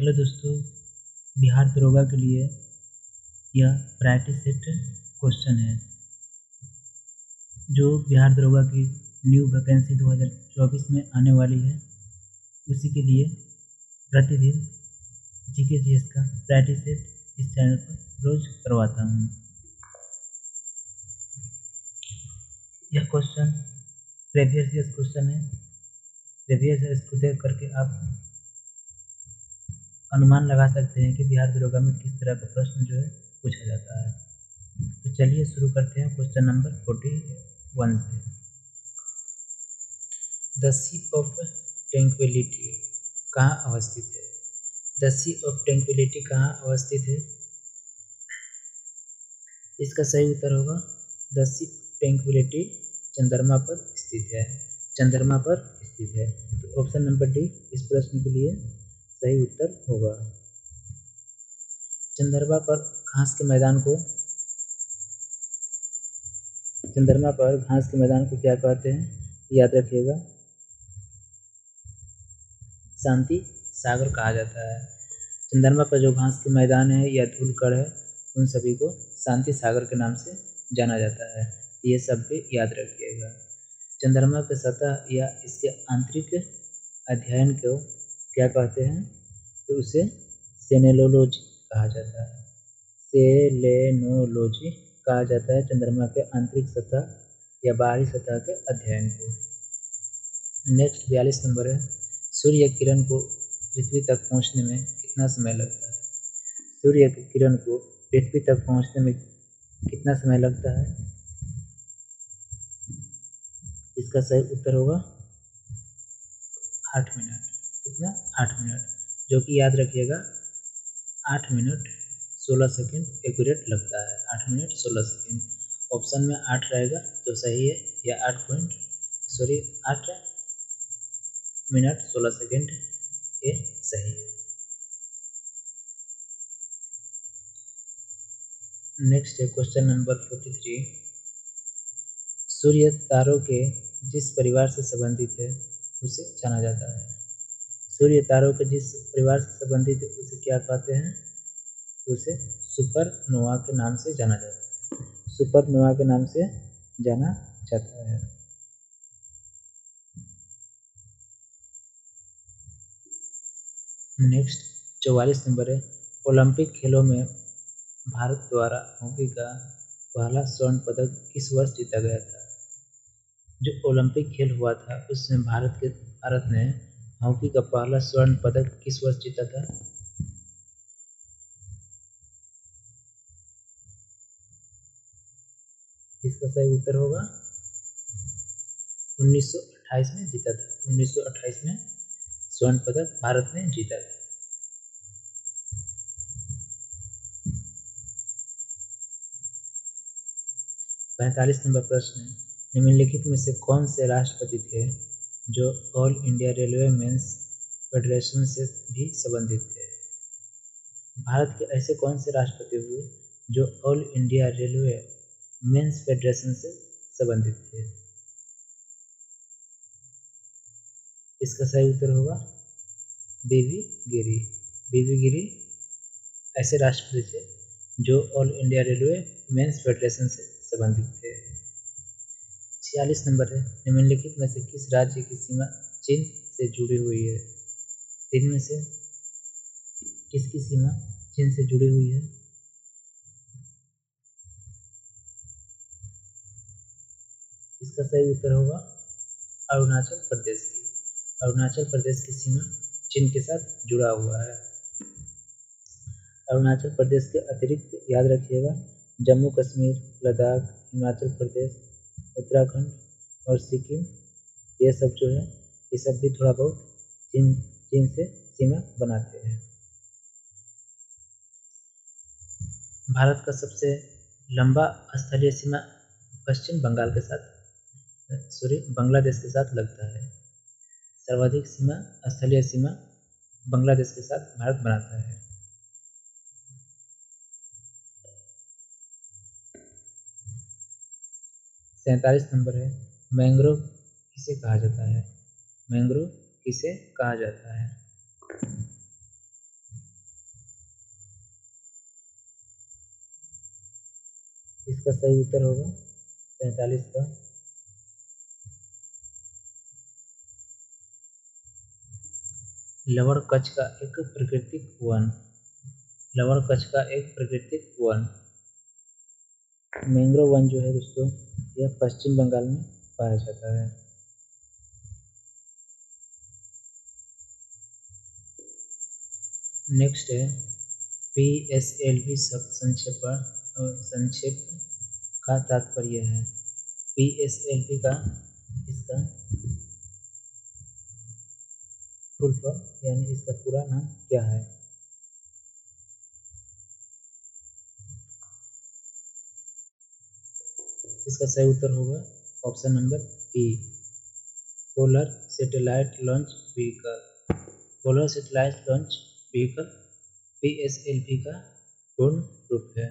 Hello दोस्तों, बिहार दरोगा के लिए यह प्रायोरिटी सेट क्वेश्चन है। जो बिहार दरोगा की न्यू वैकेंसी 2024 में आने वाली है, उसी के लिए प्रतिदिन जीके जीएस का प्रायोरिटी सेट इस चैनल पर रोज करवाता हूँ। यह क्वेश्चन प्रीवियस ईयर क्वेश्चन है। प्रीवियस ईयर को देख करके आप अनुमान लगा सकते हैं कि बिहार दरोगा में किस तरह का प्रश्न जो है पूछा जाता है। तो चलिए शुरू करते हैं क्वेश्चन नंबर 41 से। द शिप ऑफ ट्रैंक्विलिटी कहाँ अवस्थित है? द शिप ऑफ ट्रैंक्विलिटी कहाँ अवस्थित है? इसका सही उत्तर होगा द शिप ट्रैंक्विलिटी चंद्रमा पर स्थित है। चंद्रमा पर स्थित है। तो ऑप्शन नंबर डी इस प्रश्न के लिए सही उत्तर होगा। चंद्रमा पर घास के मैदान को क्या कहते हैं? याद रखिएगा, शांति सागर कहा जाता है। चंद्रमा पर जो घास के मैदान है या धूलकण है, उन सभी को शांति सागर के नाम से जाना जाता है। ये सब भी याद रखिएगा। चंद्रमा की सतह या इसके आंतरिक अध्ययन को क्या कहते हैं? तो उसे सेलेनोलॉजी कहा जाता है। सेलेनोलॉजी कहा जाता है चंद्रमा के आंतरिक सतह या बाहरी सतह के अध्ययन को। नेक्स्ट 42 नंबर है, सूर्य किरण को पृथ्वी तक पहुंचने में कितना समय लगता है? सूर्य की किरण को पृथ्वी तक पहुंचने में कितना समय लगता है? इसका सही उत्तर होगा 8 मिनट। कितना? 8 मिनट, जो कि याद रखिएगा 8 मिनट 16 सेकंड एक्यूरेट लगता है। 8 मिनट 16 सेकंड। ऑप्शन में 8 रहेगा तो सही है, या 8 मिनट 16 सेकंड ये सही है। नेक्स्ट है क्वेश्चन नंबर 43। सूर्य तारों के जिस परिवार से संबंधित है उसे जाना जाता है। सूर्य तारों के जिस परिवार से संबंधित है उसे क्या कहते हैं? उसे सुपरनोवा के नाम से जाना जाता है। सुपरनोवा के नाम से जाना जाता है। नेक्स्ट 44 नंबर है, ओलंपिक खेलों में भारत द्वारा हॉकी का पहला स्वर्ण पदक किस वर्ष जीता गया था? जो ओलंपिक खेल हुआ था उसमें भारत ने हॉकी का पहला स्वर्ण पदक किस वर्ष जीता था? इसका सही उत्तर होगा 1928 में जीता था। 1928 में स्वर्ण पदक भारत ने जीता था। पैंतालीस नंबर प्रश्न है, निम्नलिखित में से कौन से राष्ट्रपति थे जो all India railway men's federation से भी संबंधित थे? भारत के ऐसे कौन से राष्ट्रपति हुए जो all India railway men's federation से संबंधित थे? इसका सही उत्तर होगा बीवी गिरी। बीवी गिरी ऐसे राष्ट्रपति थे जो all India railway men's federation से संबंधित थे। 46 नंबर है, निम्नलिखित में से किस राज्य की सीमा चीन से जुड़ी हुई है? इनमें से किसकी सीमा चीन से जुड़ी हुई है? इसका सही उत्तर होगा अरुणाचल प्रदेश की। अरुणाचल प्रदेश की सीमा चीन के साथ जुड़ा हुआ है। अरुणाचल प्रदेश के अतिरिक्त याद रखिएगा जम्मू कश्मीर, लद्दाख, हिमाचल प्रदेश, उत्तराखंड और सिक्किम, ये सब जो है ये सब भी थोड़ा बहुत चीन से सीमा बनाते हैं। भारत का सबसे लंबा स्थलीय सीमा बांग्लादेश के साथ लगता है। सर्वाधिक स्थलीय सीमा बांग्लादेश के साथ भारत बनाता है। सैंतालीस नंबर है, मैंग्रोव किसे कहा जाता है? मैंग्रोव किसे कहा जाता है? इसका सही उत्तर होगा 47 का। लवण कच्छ का एक प्राकृतिक वन। लवण कच्छ का एक प्राकृतिक वन। मैंग्रोव वन जो है दोस्तों यह पश्चिम बंगाल में पाया जाता है। नेक्स्ट है PSLV शब्द संक्षेप का तात्पर्य है। PSLV का इसका फुल फॉर्म यानी इसका पूरा नाम क्या है? इसका सही उत्तर होगा option number B, polar satellite launch vehicle. Polar satellite launch vehicle PSLV का पूर्ण रूप है।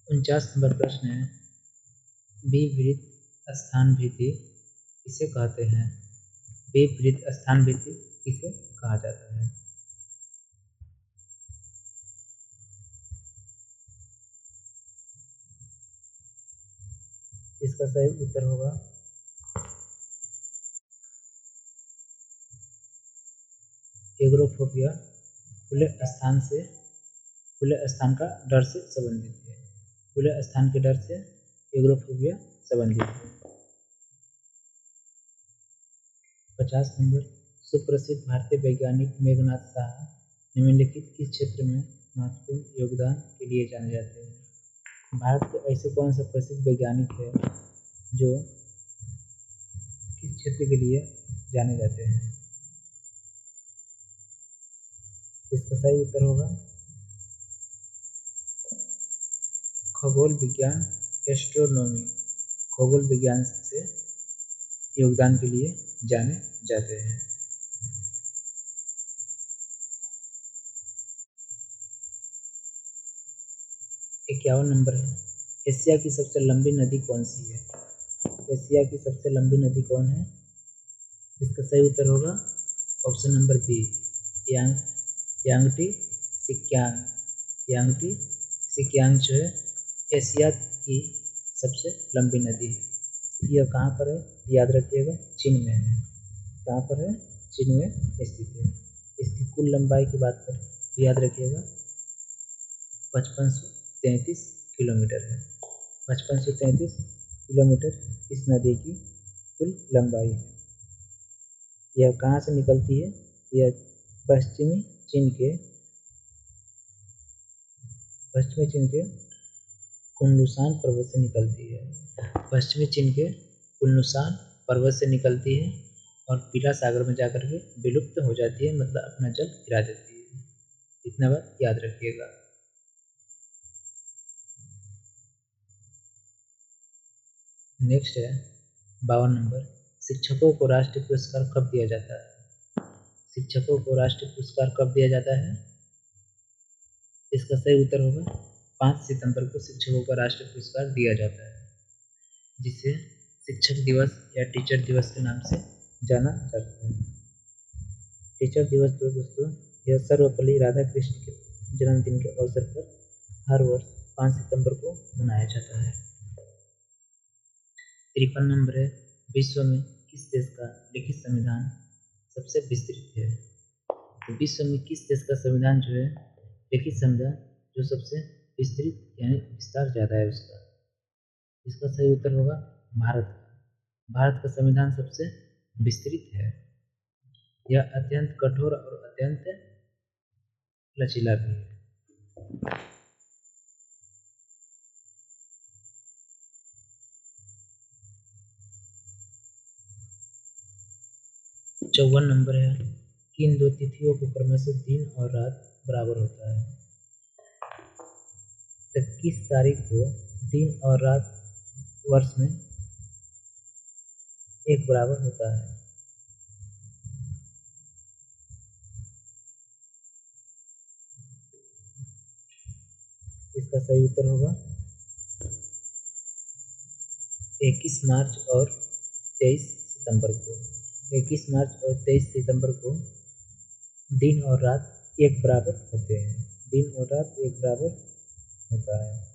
उनचास नंबर प्रश्न है, विपरीत स्थानभीति किसे कहते हैं? विपरीत स्थानभीति किसे कहा जाता है? इसका सही उत्तर होगा एग्रोफोबिया। खुले स्थान का डर से संबंधित है। खुले स्थान के डर से एग्रोफोबिया संबंधित है। 50 नंबर, सुप्रसिद्ध भारतीय वैज्ञानिक मेघनाथ साहा निम्नलिखित किस क्षेत्र में महत्वपूर्ण योगदान के लिए जाने जाते हैं? भारत के ऐसे कौन सा प्रसिद्ध वैज्ञानिक है जो किस क्षेत्र के लिए जाने जाते हैं? इसका सही उत्तर होगा खगोल विज्ञान, एस्ट्रोनॉमी। खगोल विज्ञान से योगदान के लिए जाने जाते हैं। 51 नंबर है, एशिया की सबसे लंबी नदी कौन सी है? एशिया की सबसे लंबी नदी कौन है? इसका सही उत्तर होगा option number B, Yangtze सिक्यांग। Yangtze सिक्यांग जो है एशिया की सबसे लंबी नदी है। यह कहाँ पर है? याद रखिएगा, चीन में है। कहाँ पर है? चीन में स्थित है। इसकी कुल लंबाई की बात करें तो याद रखिएगा 5533 किलोमीटर है। 5533 किलोमीटर इस नदी की कुल लंबाई है। यह कहाँ से निकलती है? यह पश्चिमी चीन के कुनलुसान पर्वत से निकलती है। पश्चिमी चीन के कुनलुसान पर्वत से निकलती है और पीला सागर में जाकर के विलुप्त हो जाती है, मतलब अपना जल गिरा देती है। इतना बात याद रखिएगा। नेक्स्ट है 52 नंबर, शिक्षकों को राष्ट्रीय पुरस्कार कब दिया जाता है? शिक्षकों को राष्ट्रीय पुरस्कार कब दिया जाता है? इसका सही उत्तर होगा 5 सितंबर को शिक्षकों का राष्ट्रीय पुरस्कार दिया जाता है, जिसे शिक्षक दिवस या टीचर दिवस के नाम से जाना जाता है। टीचर दिवस तो दोस्तों यह सर्वपल्ली राधाकृष्ण के जन्मदिन के अवसर पर हर वर्ष 5 सितंबर को मनाया जाता है। 53 नंबर है, विश्व में किस देश का लिखित संविधान सबसे विस्तृत है? तो विश्व में किस देश का संविधान जो है लिखित संविधान जो सबसे विस्तृत यानी विस्तार ज़्यादा है उसका? इसका सही उत्तर होगा भारत का। भारत का संविधान सबसे विस्तृत है। यह अत्यंत कठोर और अत्यंत लचीला भी है। 54 नंबर है, किन दो तिथियों को क्रमशः दिन और रात बराबर होता है? तो किस तारीख को दिन और रात वर्ष में एक बराबर होता है? इसका सही उत्तर होगा 21 मार्च और 23 सितंबर को। 21 मार्च और 23 सितंबर को दिन और रात एक बराबर होते हैं। दिन और रात एक बराबर होता है।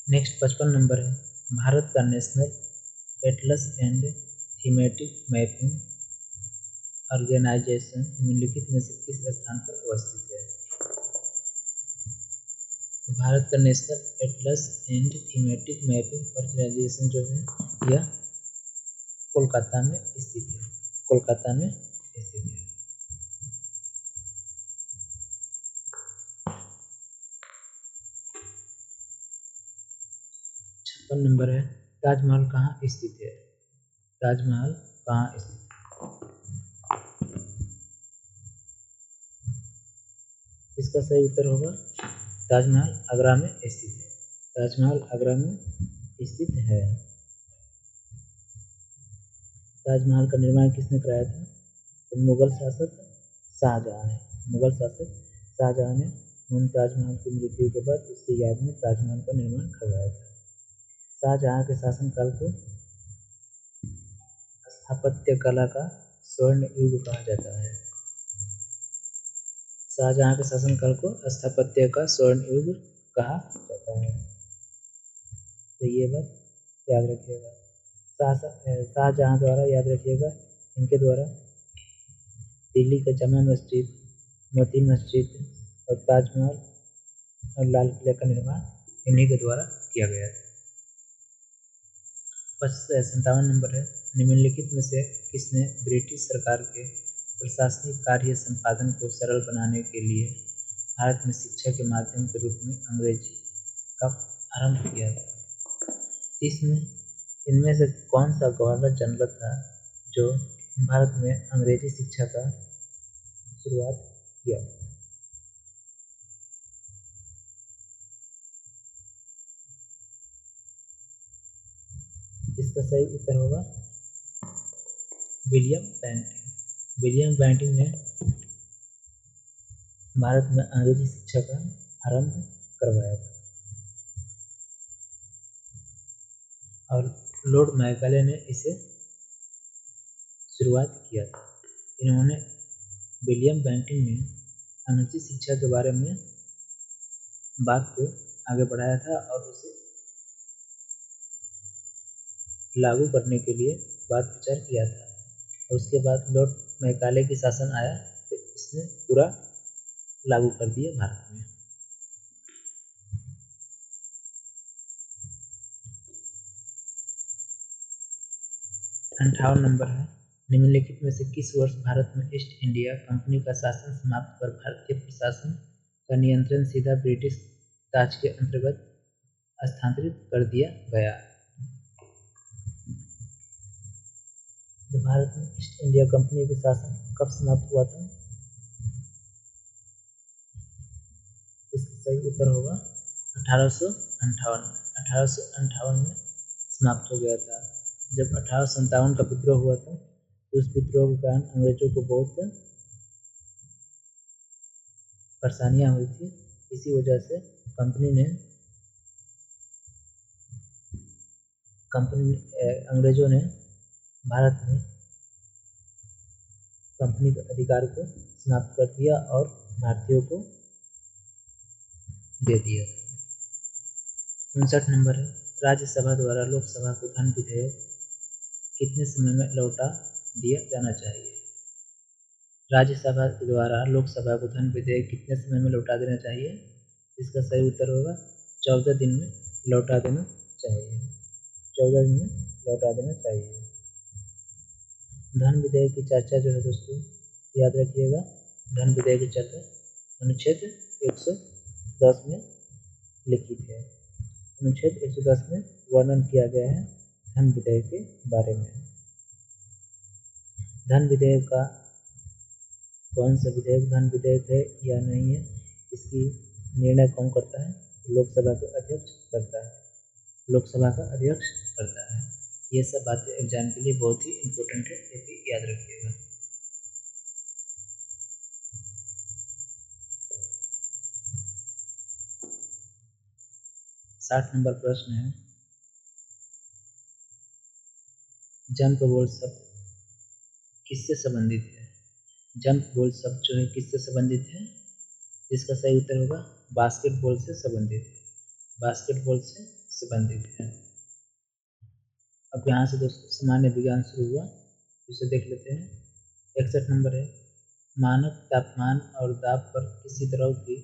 नेक्स्ट 55 नंबर है, भारत का national atlas and thematic mapping organisation निम्नलिखित में से किस स्थान पर अवस्थित है? भारत का national atlas and thematic mapping organisation जो है यह कोलकाता में स्थित है। कोलकाता में स्थित है। 56 नंबर है, ताजमहल कहाँ स्थित है? ताजमहल कहाँ स्थित है? इसका सही उत्तर होगा ताजमहल आगरा में स्थित है। ताजमहल आगरा में स्थित है। ताजमहल का निर्माण किसने कराया था? तो मुगल शासक शाहजहां ने। मुगल शासक शाहजहां ने मुमताज महल की मृत्यु के बाद उसकी याद में ताजमहल का निर्माण करवाया था। शाहजहां के शासनकाल को स्थापत्य कला का स्वर्ण युग कहा जाता है। शाहजहां के शासनकाल को स्थापत्य का स्वर्ण युग कहा जाता है। तो ये बात याद रखिएगा। शाहजहां द्वारा याद रखिएगा, इनके द्वारा दिल्ली का जामा मस्जिद, मोती मस्जिद और ताजमहल और लाल किले का निर्माण इन्हीं के द्वारा किया गया था। 57 नंबर है, निम्नलिखित में से किसने ब्रिटिश सरकार के प्रशासनिक कार्य संपादन को सरल बनाने के लिए भारत में शिक्षा के माध्यम के रूप में अंग्रेजी का आरंभ किया था? इसमें इनमें से कौन सा गवर्नर जनरल था जो भारत में अंग्रेजी शिक्षा का शुरुआत किया? इसका सही उत्तर होगा विलियम बेंटिंग। विलियम बेंटिंग ने भारत में अंग्रेजी शिक्षा का आरंभ करवाया था। और लॉर्ड मैकाले ने इसे शुरुआत किया था। इन्होंने विलियम बेंटिंग ने अंग्रेजी शिक्षा के बारे में बात को आगे बढ़ाया था और उसे लागू करने के लिए बात विचार किया था। और उसके बाद लॉर्ड मैकाले की शासन आया तो इसने पूरा लागू कर दिया भारत में। 58 नंबर है, निम्नलिखित में से किस वर्ष भारत में ईस्ट इंडिया कंपनी का शासन समाप्त कर भारतीय प्रशासन का नियंत्रण सीधा ब्रिटिश ताज के अंतर्गत स्थानांतरित कर दिया गया? तो भारत में ईस्ट इंडिया कंपनी का शासन कब समाप्त हुआ था? इसका सही उत्तर होगा 1858 में समाप्त हो गया था। जब 1857 का विद्रोह हुआ था तो उस विद्रोह के कारण अंग्रेजों को बहुत परेशानियां हुई थी। इसी वजह से अंग्रेजों ने भारत में कंपनी के अधिकार को समाप्त कर दिया और भारतीयों को दे दिया। 59 नंबर है, राज्यसभा द्वारा लोकसभा को धन विधेयक कितने समय में लौटा दिया जाना चाहिए? राज्यसभा के द्वारा लोकसभा को धन विधेयक कितने समय में लौटा देना चाहिए? इसका सही उत्तर होगा 14 दिन में लौटा देना चाहिए। 14 दिन में लौटा देना चाहिए। धन विधेयक की चर्चा जो है दोस्तों याद रखिएगा, धन विधेयक की चर्चा अनुच्छेद 110 में लिखित है। अनुच्छेद 110 में वर्णन किया गया है धन विधेयक के बारे में। धन विधेयक का कौन सा विधेयक धन विधेयक है या नहीं है, इसकी निर्णय कौन करता है? लोकसभा के अध्यक्ष करता है। लोकसभा का अध्यक्ष करता है। ये सब बातें एग्जाम के लिए बहुत ही इम्पोर्टेंट है, ये भी याद रखिएगा। 60 नंबर प्रश्न है, जंप बोल शब्द किससे संबंधित है? जंप बॉल शब्द जो है किससे संबंधित है? इसका सही उत्तर होगा बास्केटबॉल से संबंधित है, बास्केटबॉल से संबंधित है। अब यहाँ से दोस्तों सामान्य विज्ञान शुरू हुआ, इसे देख लेते हैं। 61 नंबर है, मानक तापमान और दाब पर किसी द्रव की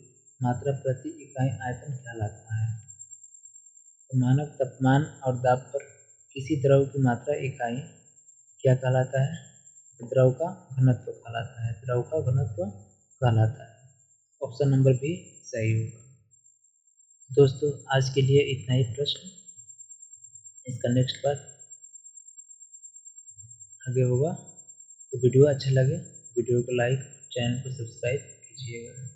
मात्रा प्रति इकाई आयतन कहलाता है। तो मानक तापमान और दाब पर किसी द्रव की मात्रा इकाई क्या कहलाता है? द्रव का घनत्व कहलाता है, द्रव का घनत्व कहलाता है। ऑप्शन नंबर बी सही होगा। दोस्तों आज के लिए इतना ही प्रश्न, इसका नेक्स्ट पार्ट आगे होगा। तो वीडियो अच्छा लगे वीडियो को लाइक, चैनल को सब्सक्राइब कीजिएगा।